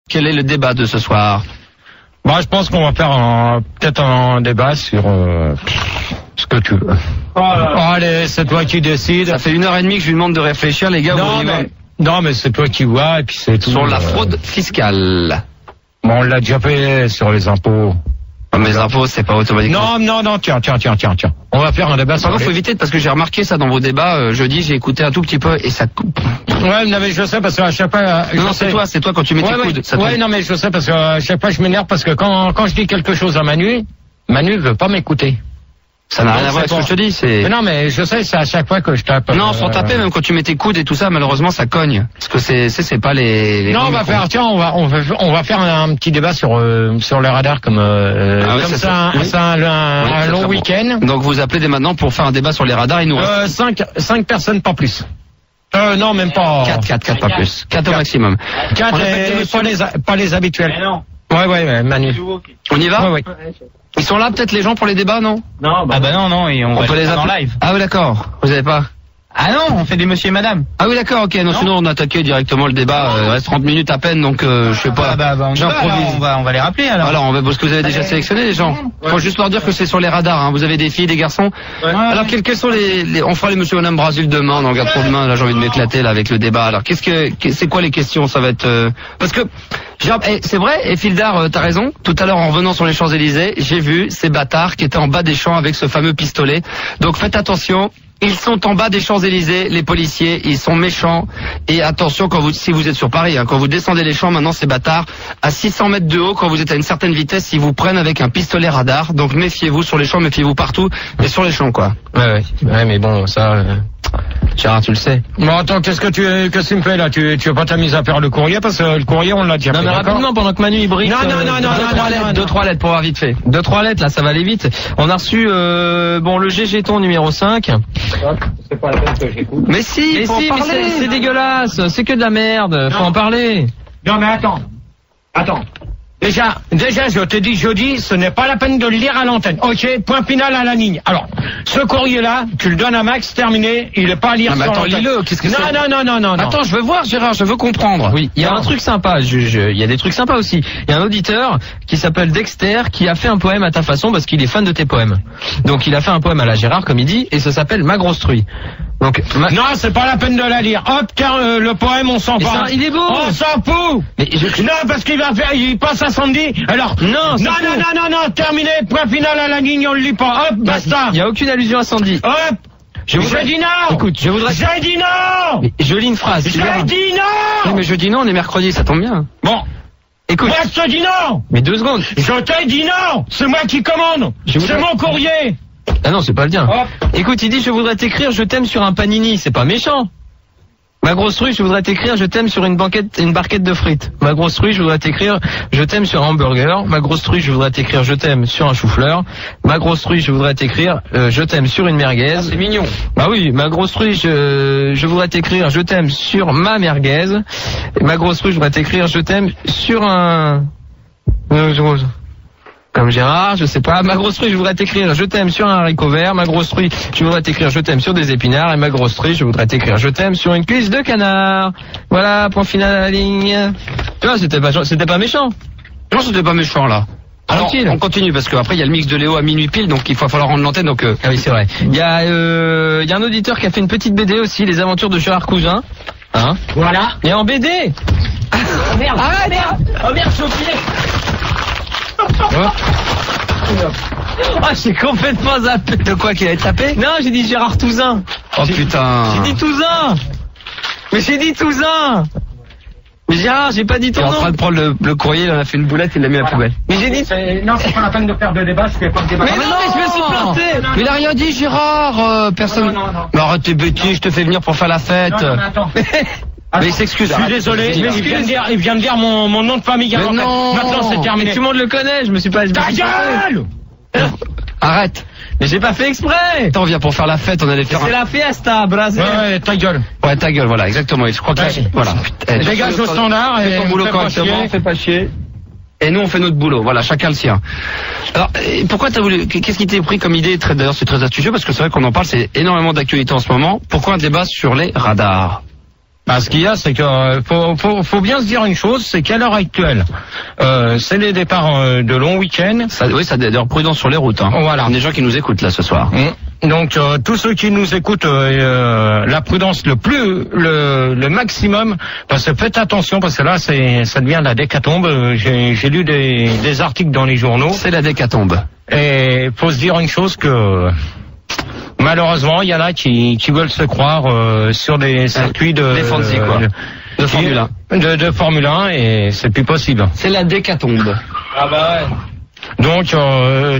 quel est le débat de ce soir? Je pense qu'on va faire peut-être un débat sur ce que tu veux. Allez, c'est toi qui décides. Ça fait 1h30 que je lui demande de réfléchir, les gars. Non, mais c'est toi qui vois, et puis c'est tout. Sur la fraude fiscale. On l'a déjà fait sur les impôts. Mais les impôts, c'est pas automatiquement. Non, tiens. On va faire un débat sur. Par contre, faut éviter parce que j'ai remarqué ça dans vos débats. Jeudi, j'ai écouté un tout petit peu et ça coupe. Ouais, non, mais je sais parce qu'à chaque fois. Non, c'est toi quand tu mets tes coudes. Ouais, non, mais je sais parce qu'à chaque fois je m'énerve parce que quand je dis quelque chose à Manu veut pas m'écouter. Ça n'a rien à voir avec ce que je te dis, c'est. Mais non, mais je sais, c'est à chaque fois que je tape. Non, sans taper, même quand tu mets tes coudes et tout ça, malheureusement, ça cogne. Parce que c'est pas les. Non, on va faire un petit débat sur les radars comme un long week-end. Donc vous appelez dès maintenant pour faire un débat sur les radars, il nous reste 5 personnes, pas plus. Non, même pas. 4, pas plus. 4 au maximum. 4 et pas les habituels. Mais non. Ouais, Manu. On y va? Ouais. Ils sont là peut-être les gens pour les débats, non? Non, non, et on va peut les appeler en live. Ah oui, d'accord. Vous avez pas? Ah non, on fait des monsieur et madame. Ah oui, d'accord, ok. Non, sinon on attaquait directement le débat. Il reste 30 minutes à peine, donc je sais pas. J'improvise. On va les rappeler alors. Alors, parce que vous avez déjà sélectionné les gens. Faut juste leur dire que c'est sur les radars. Hein. Vous avez des filles, des garçons. Alors quels sont les on fera les monsieur et madame Brasil demain. On regarde pour demain. Là, j'ai envie de m'éclater là avec le débat. Alors c'est quoi les questions? Ça va être parce que c'est vrai. Et Fildar, t'as raison. Tout à l'heure en revenant sur les Champs-Élysées, j'ai vu ces bâtards qui étaient en bas des champs avec ce fameux pistolet. Donc faites attention. Ils sont en bas des Champs-Élysées, les policiers, ils sont méchants. Et attention si vous êtes sur Paris, hein, quand vous descendez les champs, maintenant ces bâtards, à 600 mètres de haut, quand vous êtes à une certaine vitesse, ils vous prennent avec un pistolet radar. Donc méfiez-vous sur les champs, méfiez-vous partout, et sur les champs quoi. Ouais, mais bon, ça... Gérard, tu le sais. Bon, attends, qu'est-ce que tu me fais là? Tu veux pas t'amuser à faire le courrier parce que le courrier on l'a déjà fait. Non mais rapidement pendant que Manu il brille. Non. 2-3 lettres pour voir vite fait. 2-3 lettres là, ça va aller vite. On a reçu le GG-ton numéro 5. C'est pas la peine que j'écoute. Mais c'est dégueulasse, c'est que de la merde, faut en parler. Non mais attends. Déjà, je te dis jeudi, ce n'est pas la peine de le lire à l'antenne. Ok, point final à la ligne. Alors, ce courrier-là, tu le donnes à Max, terminé, il est pas à lire sur l'antenne. Lis-le, qu'est-ce que c'est? Non. Attends, je veux voir Gérard, je veux comprendre. Oui, il y a un truc sympa, il y a des trucs sympas aussi. Il y a un auditeur qui s'appelle Dexter qui a fait un poème à ta façon parce qu'il est fan de tes poèmes. Donc il a fait un poème à la Gérard, comme il dit, et ça s'appelle Ma grosse truie. Donc, non, c'est pas la peine de la lire. Hop, le poème, on s'en fout. Il est beau. On s'en fout. Non, parce il passe à samedi. Alors, non, terminé, point final à la ligne, on le lit pas. Hop, basta. Il y a aucune allusion à Sandy. Hop. J'ai dit non. Écoute, j'ai dit non. Je lis une phrase. J'ai dit non. Oui, mais je dis non, on est mercredi, ça tombe bien. Bon. Écoute. Moi, je te dis non. Mais 2 secondes. Je t'ai dit non. C'est moi qui commande. C'est mon courrier. Ah non, c'est pas le tien. Écoute, il dit je voudrais t'écrire je t'aime sur un panini, c'est pas méchant. Ma grosse truie, je voudrais t'écrire je t'aime sur une barquette de frites. Ma grosse truie, je voudrais t'écrire je t'aime sur un hamburger. Ma grosse truie, je voudrais t'écrire je t'aime sur un chou-fleur. Ma grosse truie, je voudrais t'écrire je t'aime sur une merguez. C'est mignon. Bah oui, ma grosse truie, je voudrais t'écrire je t'aime sur ma merguez. Et ma grosse truie, je voudrais t'écrire je t'aime sur un comme Gérard, je sais pas. Ma grosse truie, je voudrais t'écrire je t'aime sur un haricot vert. Ma grosse truie, je voudrais t'écrire je t'aime sur des épinards. Et ma grosse truie, je voudrais t'écrire je t'aime sur une cuisse de canard. Voilà, point final à la ligne. Tu vois, c'était pas méchant. Non, c'était pas méchant là. Alors, on continue parce qu'après il y a le mix de Léo à minuit pile, donc il va falloir rendre l'antenne. Donc ah oui, c'est vrai. Il y a un auditeur qui a fait une petite BD aussi, les aventures de Gérard Cousin. Hein? Voilà. Et en BD. Oh merde. Ah merde. Oh merde, j'ai oublié. J'ai complètement zappé. De quoi qu'il avait tapé? Non, j'ai dit Gérard Touzin. Oh putain. J'ai dit Touzin. Mais j'ai dit Touzin. Mais Gérard, j'ai pas dit ton nom. Il est en train de prendre le courrier, il en a fait une boulette, il l'a mis à la poubelle. Mais j'ai dit... Non, c'est pas la peine de faire de débat, je fais pas de débat. Mais non, mais je me suis planté. Mais il a rien dit, Gérard. Personne... Non. Mais arrête tes bêtises, je te fais venir pour faire la fête. Non, attends. Mais il s'excuse. Je suis désolé, il vient de dire mon nom de famille. Mais non. Maintenant c'est terminé. Tout le monde le connaît, je me suis pas... Ta gueule. Arrête. Mais j'ai pas fait exprès. Attends, on vient pour faire la fête, on allait faire... C'est la fiesta, Brasil. Ouais, ta gueule. Ouais, ta gueule, voilà, exactement. Je crois que voilà. Dégage au standard et... Fais ton boulot correctement, fais pas chier. Et nous, on fait notre boulot. Voilà, chacun le sien. Alors, pourquoi t'as voulu... Qu'est-ce qui t'est pris comme idée? D'ailleurs, c'est très astucieux parce que c'est vrai qu'on en parle, c'est énormément d'actualité en ce moment. Pourquoi un débat sur les radars? Bah, ce qu'il y a, c'est que faut bien se dire une chose, c'est qu'à l'heure actuelle, c'est les départs de longs week-ends. Oui, ça d'ailleurs prudence sur les routes. Hein. Voilà. Il y a des gens qui nous écoutent là ce soir. Donc tous ceux qui nous écoutent, la prudence le maximum, parce que faites attention, parce que là ça devient la décatombe. J'ai lu des articles dans les journaux. C'est la décatombe. Et faut se dire une chose que malheureusement, il y en a qui veulent se croire sur des circuits de Fonzie, quoi. De Formule 1. De Formule 1 et c'est plus possible. C'est la décatombe. Ah bah ouais. Donc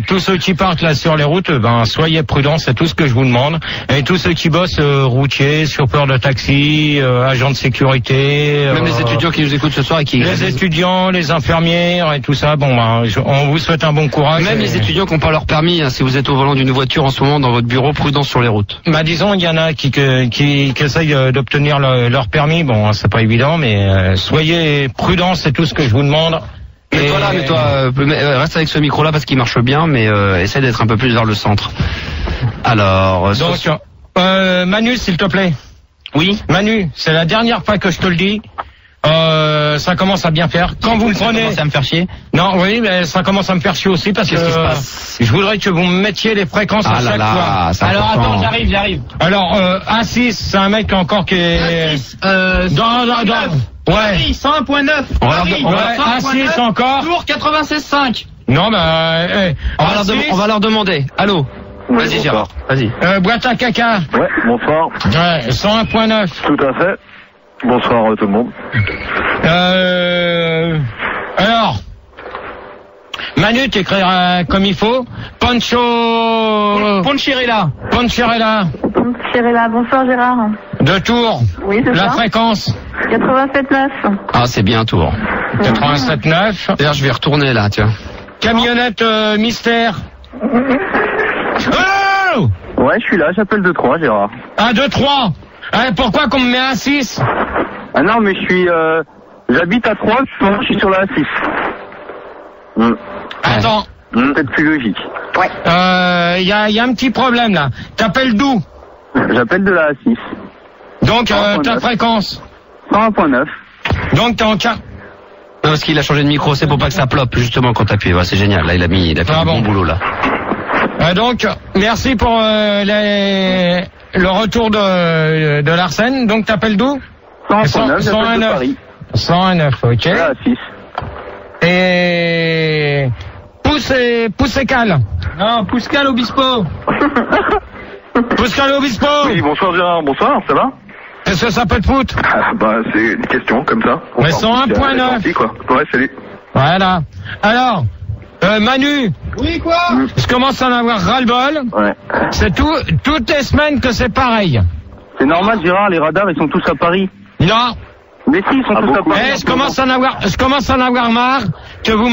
tous ceux qui partent là sur les routes, soyez prudents, c'est tout ce que je vous demande. Et tous ceux qui bossent routiers, chauffeurs de taxi, agents de sécurité, même les étudiants qui nous écoutent ce soir et qui les étudiants, les infirmières et tout ça. On vous souhaite un bon courage. Même les étudiants qui n'ont pas leur permis. Si vous êtes au volant d'une voiture en ce moment dans votre bureau, prudence sur les routes. Disons, il y en a qui essayent d'obtenir leur permis. Bon, c'est pas évident, mais soyez prudents, c'est tout ce que je vous demande. Mets-toi, reste avec ce micro-là parce qu'il marche bien, mais essaie d'être un peu plus vers le centre. Alors, donc, Manu, s'il te plaît. Oui. Manu, c'est la dernière fois que je te le dis. Ça commence à bien faire. Quand vous me prenez, ça commence à me faire chier. Non, oui, mais ça commence à me faire chier aussi parce que qu'est-ce qui se passe je voudrais que vous me mettiez les fréquences à chaque fois. Alors attends, j'arrive. Alors A6, c'est un mec encore qui est Ouais. 101.9. A6 encore. Tour 96.5. Non, on va leur demander. Allô. Oui, vas-y Gérard. Vas-y. Boîte à caca. Ouais, bonsoir. Ouais, 101.9. Tout à fait. Bonsoir tout le monde. Alors, Manu, t'écriras comme il faut. Poncherella. Poncherella, bonsoir Gérard. De Tours. Oui, c'est la ça. Fréquence. 87.9. Ah, c'est bien Tours. 87.9. D'ailleurs, je vais retourner là, tiens. Camionnette mystère. Oh! Ouais, je suis là, j'appelle de 3, Gérard. Ah, de 3. Pourquoi qu'on me met à 6? Ah non, mais j'habite à 3, je suis sur la 6. Attends. Peut-être plus logique. Ouais. Y a un petit problème là. T'appelles d'où? J'appelle de la 6. Donc, ta fréquence? 101.9. Donc, t'es en cas. Non, parce qu'il a changé de micro, c'est pour pas que ça ploppe, justement, quand t'appuies. Ouais, c'est génial. Là, il a fait un bon boulot, là. Donc, merci pour le retour de l'Arsène. Donc, t'appelles d'où? 101.9, j'appelle de Paris. 101.9, ok. La 6. Et... Poussecal. Non, Pouscal Obispo. Pouscal Obispo. Oui, bonsoir Gérard, bonsoir, ça va? Qu'est-ce que ça peut te foutre? C'est une question, comme ça. Mais 101.9. Quoi. Ouais, salut. Voilà. Alors, Manu. Oui, quoi? Je commence à en avoir ras-le-bol. Ouais. C'est toutes les semaines que c'est pareil. C'est normal, Gérard, les radars, ils sont tous à Paris. Non. Mais si, ils sont tous à Paris. Je commence à en avoir marre que vous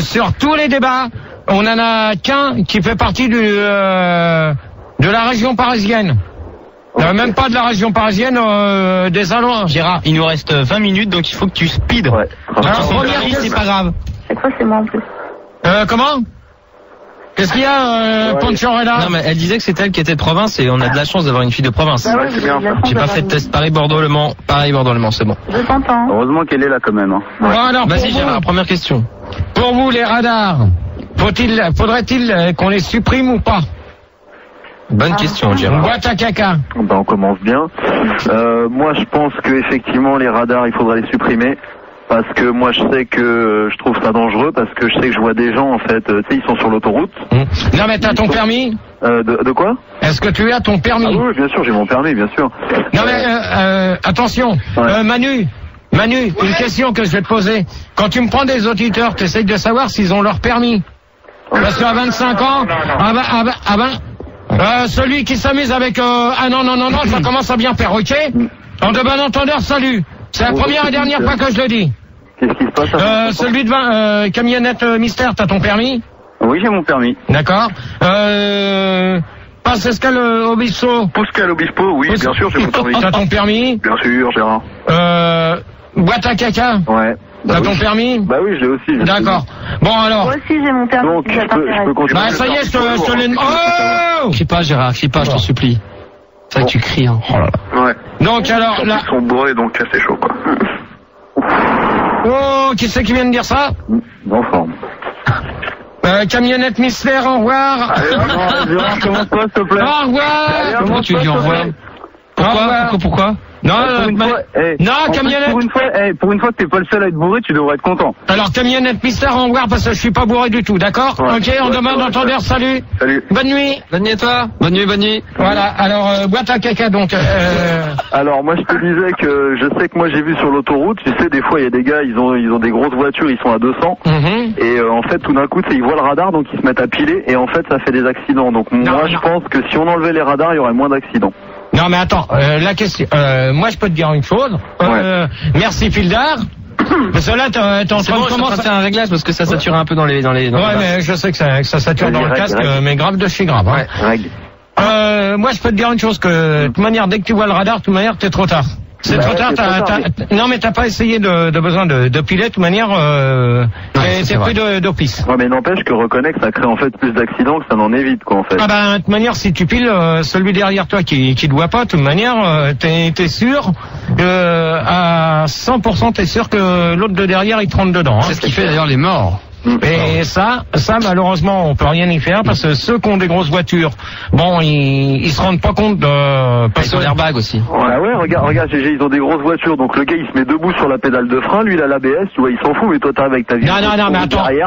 sur tous les débats, on en a qu'un qui fait partie de la région parisienne. Okay. Même pas de la région parisienne, des alentours. Gérard, il nous reste 20 minutes, donc il faut que tu speed. Ouais. C'est pas grave. C'est quoi, c'est moi en plus? Comment? Qu'est-ce qu'il y a, Poncherella? Non, mais elle disait que c'était elle qui était de province et on a de la chance d'avoir une fille de province. Bah ouais, c'est bien ça. J'ai pas fait de test Paris-Bordeaux-Le Mans. Paris-Bordeaux-Le Mans, c'est bon. Je t'entends. Heureusement qu'elle est là quand même. Hein. Bon, alors, Vas-y Gérard, première question. Pour vous, les radars, faudrait-il qu'on les supprime ou pas? Bonne question, Gérard. Boîte à caca. On commence bien. Moi, je pense que effectivement les radars, il faudrait les supprimer. Parce que moi, je sais que je trouve ça dangereux, parce que je sais que je vois des gens, en fait, tu sais, ils sont sur l'autoroute. Non, mais t'as ton permis? De quoi? Est-ce que tu as ton permis? Ah oui, bien sûr, j'ai mon permis, bien sûr. Non, mais attention, Ouais. Manu, une question que je vais te poser. Quand tu me prends des auditeurs, tu essayes de savoir s'ils ont leur permis. Parce qu'à 25 ans, celui qui s'amuse avec... non, ça commence à bien faire, ok? En de bon entendeur, salut. C'est la première et dernière fois que je le dis. Qu'est-ce qui se passe? Celui de camionnette mystère, t'as ton permis? Oui, j'ai mon permis. D'accord. Pascal Obispo. Pascal Obispo, oui, bien sûr, j'ai mon permis. T'as ton permis? Bien sûr, Gérard. Boîte à caca. Ouais. T'as ton permis? Bah oui, je l'ai aussi. D'accord. Bon alors. Moi aussi j'ai mon permis. Donc, si ça je peux t'intéresse. continuer. Bah ça y est, je te l'ai... Oh! Crie pas Gérard, crie pas, je t'en supplie. C'est vrai que tu cries, hein. Oh là là. Ouais. Donc alors là. Ils sont bourrés, donc c'est chaud, quoi. Oh, qui c'est qui vient de dire ça? En forme. Camionnette mystère, au revoir. Gérard, commence-toi, s'il te plaît. Au revoir. Comment tu dis au revoir? Pourquoi? Non, non, camionnette. Pour une fois que t'es pas le seul à être bourré, tu devrais être content. Alors, camionnette mystère, au revoir, parce que je suis pas bourré du tout, d'accord? Ouais. Ok, on demande d'entendre, salut. Salut. Bonne nuit. Bonne nuit à toi. Bonne nuit. Voilà, alors, boîte à caca, donc, Alors, moi, je te disais que je sais que moi, j'ai vu sur l'autoroute, tu sais, des fois, il y a des gars, ils ont des grosses voitures, ils sont à 200. Et en fait, tout d'un coup, ils voient le radar, donc ils se mettent à piler, et en fait, ça fait des accidents. Donc, je pense que si on enlevait les radars, il y aurait moins d'accidents. Non, mais attends, la question, moi, je peux te dire une chose. Merci, Fildar. Parce que là, t'es en train de commencer à faire un réglage parce que ça sature un peu dans les. Ouais, mais je sais que ça sature dans le casque, mais grave de chez grave. Hein. Règle. Moi, je peux te dire une chose que, de toute manière, dès que tu vois le radar, de toute manière, t'es trop tard. C'est trop tard, non, mais t'as pas essayé de besoin de piler, de toute manière, t'es pris d'office. Ouais, mais n'empêche que reconnais que ça crée en fait plus d'accidents que ça n'en évite, quoi, en fait. Ah ben, de toute manière, si tu piles, celui derrière toi qui te voit pas, de toute manière, t'es sûr, à 100% t'es sûr que l'autre de derrière, il te rentre dedans. Hein. C'est ce qui fait d'ailleurs les morts. Et ça, malheureusement, on peut rien y faire parce que ceux qui ont des grosses voitures, bon, ils se rendent pas compte de... Parce que l'airbag aussi. Ouais, regarde, GG, ils ont des grosses voitures, donc le gars, il se met debout sur la pédale de frein, lui, il a l'ABS, tu vois, il s'en fout, mais toi, t'arrives avec ta vie. Non, mais attends. Derrière,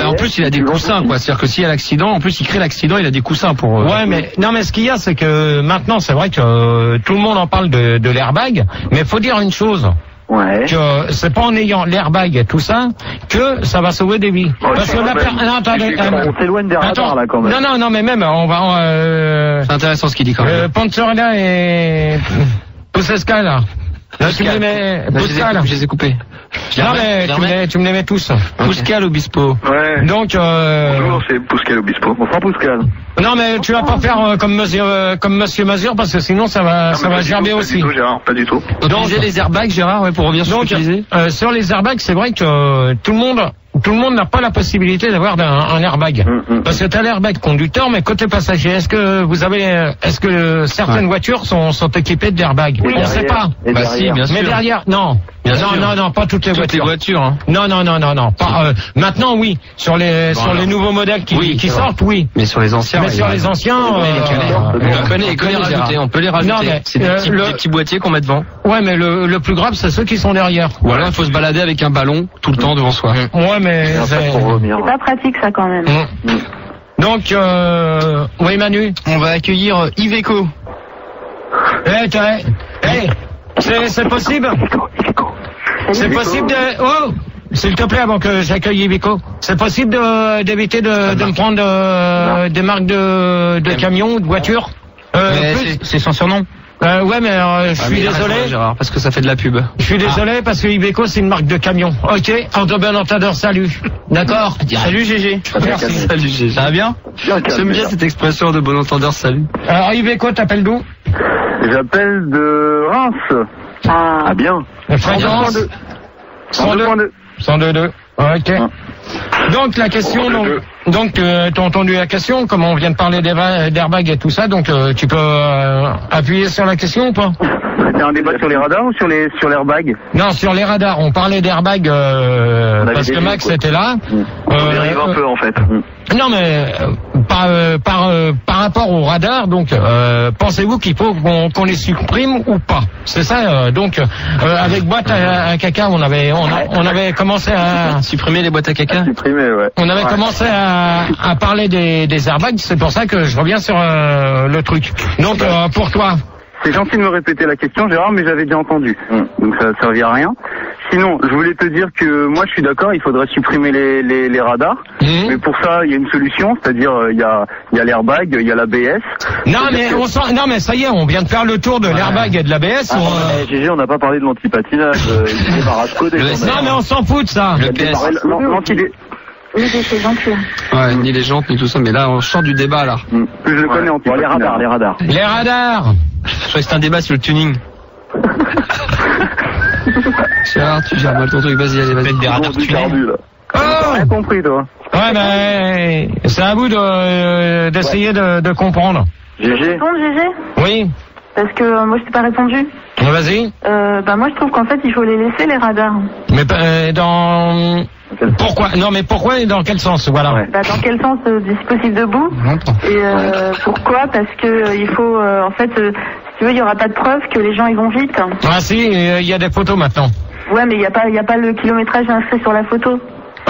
en plus, il a des coussins, quoi. C'est-à-dire que s'il y a l'accident, en plus, il crée l'accident, il a des coussins pour... Ouais, mais ce qu'il y a, c'est que maintenant, c'est vrai que tout le monde en parle de l'airbag, mais faut dire une chose. Ouais. Que c'est pas en ayant l'airbag et tout ça que ça va sauver des vies. Parce que on s'éloigne des radars là quand même. Non, mais même on va. C'est intéressant ce qu'il dit quand même. Panzerella et Poussesca là. Là, tu me les mets. Je les ai coupés. Non mais tu me les mets tous. Pascal Obispo. Ouais. Donc. Bonjour, c'est Pascal Obispo. Bonsoir Pascal. Non mais tu vas pas faire comme Monsieur Mazur parce que sinon ça va gerber aussi. Pas du tout, Gérard, pas du tout. Donc les airbags, Gérard, ouais, pour revenir sur ce que tu disais. Sur les airbags, c'est vrai que tout le monde n'a pas la possibilité d'avoir un airbag. Parce que t'as l'airbag conducteur, mais côté passager, est-ce que certaines voitures sont équipées d'airbag? Oui, on sait pas. Bah si, bien sûr. Mais derrière, non, pas toutes les voitures. Hein. Non. Pas, maintenant, oui. Sur les nouveaux modèles qui sortent, oui. Mais sur les anciens. Mais sur les anciens, on peut les rajouter. Non, mais c'est des petits boîtiers qu'on met devant. Ouais, mais le plus grave, c'est ceux qui sont derrière. Ou alors il faut se balader avec un ballon tout le temps devant soi. Ouais, mais c'est pas pratique ça quand même. Donc, oui, Manu. On va accueillir Iveco. C'est possible. C'est possible de... Oh, s'il te plaît, avant que j'accueille Iveco, c'est possible d'éviter de me prendre des marques de camions ou de voitures. C'est son surnom. Ouais, mais je suis désolé. Gérard, parce que ça fait de la pub. Je suis désolé parce que Iveco c'est une marque de camion. Ok, en de bon entendeur, salut. D'accord. Salut GG. Merci. Salut GG. Ça va bien? J'aime bien cette expression de bon entendeur, salut. Alors Iveco, t'appelles d'où? J'appelle de Reims. Ah bien. Fréquence 102.2. Ok. Donc la question, donc t'as entendu la question, comme on vient de parler d'airbag et tout ça, donc tu peux appuyer sur la question ou pas? C'est un débat sur les radars ou sur l'airbag? Non, sur les radars. On parlait d'airbag parce que Max était là. On dérive un peu en fait. Non, mais par rapport au radar, donc pensez-vous qu'il faut qu'on les supprime ou pas? C'est ça. Donc avec boîte à caca, on avait commencé à supprimer les boîtes à caca. Supprimer, ouais. On avait commencé à parler des airbags. C'est pour ça que je reviens sur le truc. Donc pour toi. C'est gentil de me répéter la question, Gérard, mais j'avais déjà entendu. Donc ça ne servit à rien. Sinon, je voulais te dire que moi je suis d'accord, il faudrait supprimer les radars. Mais pour ça, il y a une solution, c'est-à-dire il y a l'airbag, il y a l'ABS. Non mais ça y est, on vient de faire le tour de l'airbag et de l'ABS. GG, on n'a pas parlé de l'antipatinage. Non mais on s'en fout de ça. Le PS. Oui, c'est gentil. Ouais, ni les jantes, ni tout ça, mais là, on sort du débat, là. Plus je le connais, on les radars. Les radars. Je crois que c'est un débat sur le tuning. Gérard, tu gères mal ton truc, vas-y. Des radars tunés. T'as rien compris, toi. Ouais, mais c'est à vous d'essayer de comprendre. GG. Bon, GG. Oui. Parce que moi je t'ai pas répondu. Vas-y. Moi je trouve qu'en fait il faut les laisser les radars. Mais dans... Pourquoi? Non mais pourquoi et dans quel sens? Voilà. Ouais. Dans quel sens? Si possible debout. Et pourquoi? Parce que il faut en fait si tu veux il y aura pas de preuve que les gens ils vont vite. Ah si, il y a des photos maintenant. Ouais mais il y a pas le kilométrage inscrit sur la photo.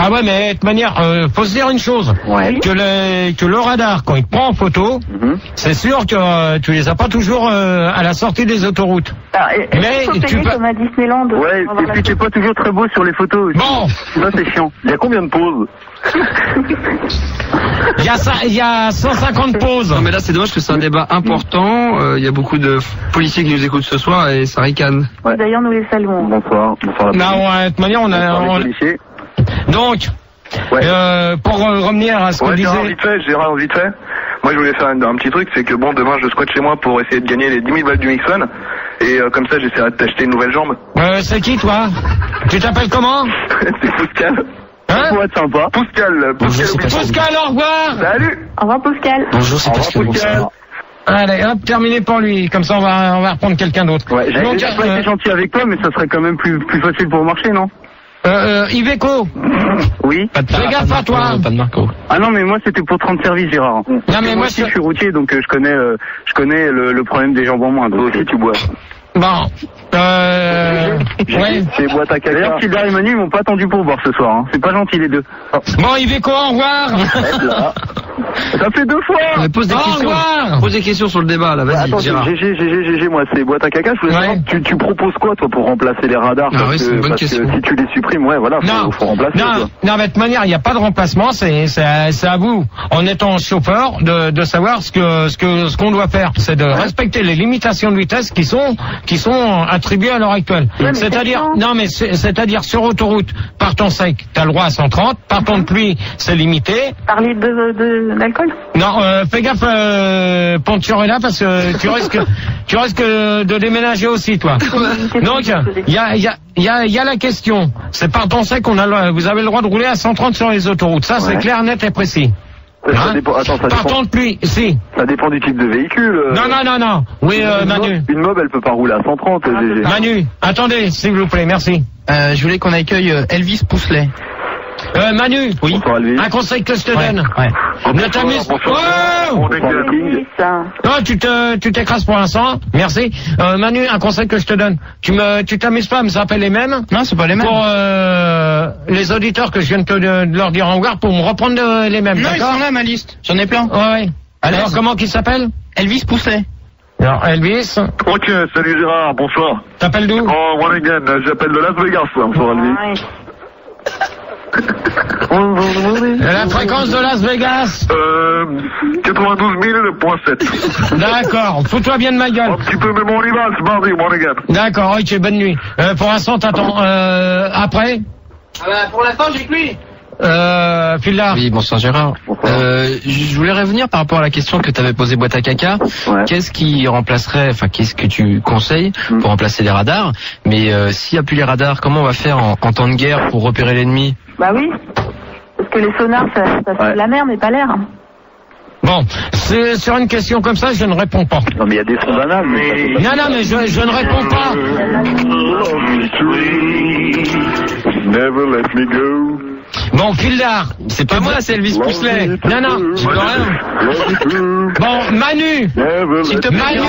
Ah ouais, mais de toute manière, faut se dire une chose, que le radar, quand il prend en photo, c'est sûr que tu les as pas toujours à la sortie des autoroutes. Mais tu peux comme à Disneyland. Ouais, et puis t'es pas toujours très beau sur les photos. Bon, ça c'est chiant. Il y a combien de pauses? Il y a 150 pauses. Non mais là c'est dommage que c'est un débat important. Il y a beaucoup de policiers qui nous écoutent ce soir et ça ricane. Ouais. D'ailleurs nous les saluons. Bonsoir. Non, de toute manière on a. Donc, pour revenir à ce qu'on disait... Gérard, vite fait. Moi, je voulais faire un petit truc, c'est que bon, demain, je squatte chez moi pour essayer de gagner les 10 000 balles du Mixon. Et comme ça, j'essaierai de t'acheter une nouvelle jambe. C'est qui, toi? Tu t'appelles comment? C'est Pascal. Hein? Pour être sympa. Pascal, au revoir. Salut. Au revoir, Pascal. Bonjour, c'est Pascal. Allez, hop, terminé pour lui. Comme ça, on va reprendre quelqu'un d'autre. Ouais, j'ai pas été gentil avec toi, mais ça serait quand même plus facile pour marcher, non? Iveco. Oui. Fais gaffe à toi. Pas de Marco. Ah non, mais moi c'était pour te rendre service, Gérard. Non, mais moi aussi, je suis routier, donc je connais le problème des jambes en moins. Donc aussi, tu bois. Bon. Ouais. C'est boîte à caca. D'ailleurs, Sylvain et Manu, ils m'ont pas attendu pour boire ce soir. Hein. C'est pas gentil les deux. Bon, Iveco, au revoir. Ça fait 2 fois. Mais pose des questions. Pose des questions sur le débat là. Vas-y, Gérard. GG, moi c'est boîte à caca. Je voulais savoir, tu proposes quoi toi pour remplacer les radars? Ah oui, c'est une bonne question. Si tu les supprimes, ouais, voilà, faut remplacer. Non, mais de toute manière, il n'y a pas de remplacement. C'est à vous, en étant chauffeur, de savoir ce qu'on doit faire. C'est de respecter les limitations de vitesse qui sont attribuées à l'heure actuelle. Ouais, c'est-à-dire sur autoroute, partant sec, t'as le droit à 130. Partant de pluie, c'est limité. Parler d'alcool? Non, fais gaffe, Ponturella, parce que tu risques de déménager aussi, toi. Donc, il y a la question. C'est partant sec, vous avez le droit de rouler à 130 sur les autoroutes. Ça, c'est clair, net et précis. Ça dépend. Partant de pluie, si. Ça dépend du type de véhicule. Non. Oui, Manu. Une mob, elle peut pas rouler à 130. Manu, attendez, s'il vous plaît, merci. Je voulais qu'on accueille Elvis Pousselet. Manu, oui. Un conseil que je te donne. Ouais. Ne t'amuse pas. Non, tu t'écrases pour l'instant. Merci. Manu, un conseil que je te donne. Tu t'amuses pas à me appeler les mêmes. Non, c'est pas les mêmes. Pour les auditeurs que je viens de leur dire au revoir, pour me reprendre les mêmes. Non, ils d'accord? sont là, ma liste. J'en ai plein. Ouais. Alors, comment qu'il s'appelle? Elvis Pousselet. Alors, Elvis. Ok, salut Gérard, bonsoir. T'appelles d'où? Oh, one again, j'appelle de Las Vegas, bonsoir Elvis. La fréquence de Las Vegas? 92 000.7. D'accord, fous-toi bien de ma gueule. Un petit peu, mais bon, on y va, c'est mardi, one again. D'accord, ok, bonne nuit. Pour l'instant, t'attends. Après? Pour l'instant, j'ai que lui. Fildar. Oui, bonsoir Gérard. Je voulais revenir par rapport à la question que tu avais posée boîte à caca. Ouais. Qu'est-ce que tu conseilles pour remplacer les radars? Mais s'il n'y a plus les radars, comment on va faire en temps de guerre pour repérer l'ennemi? Bah oui. Parce que les sonars, ça fait de la mer, mais pas l'air. Bon, sur une question comme ça, je ne réponds pas. Non, mais il y a des sons banals. Non, mais je ne réponds pas. Never let me go. Bon, Fildar. C'est pas moi, c'est Elvis Pousselet. Non, je peux rien. Bon, Manu. Manu.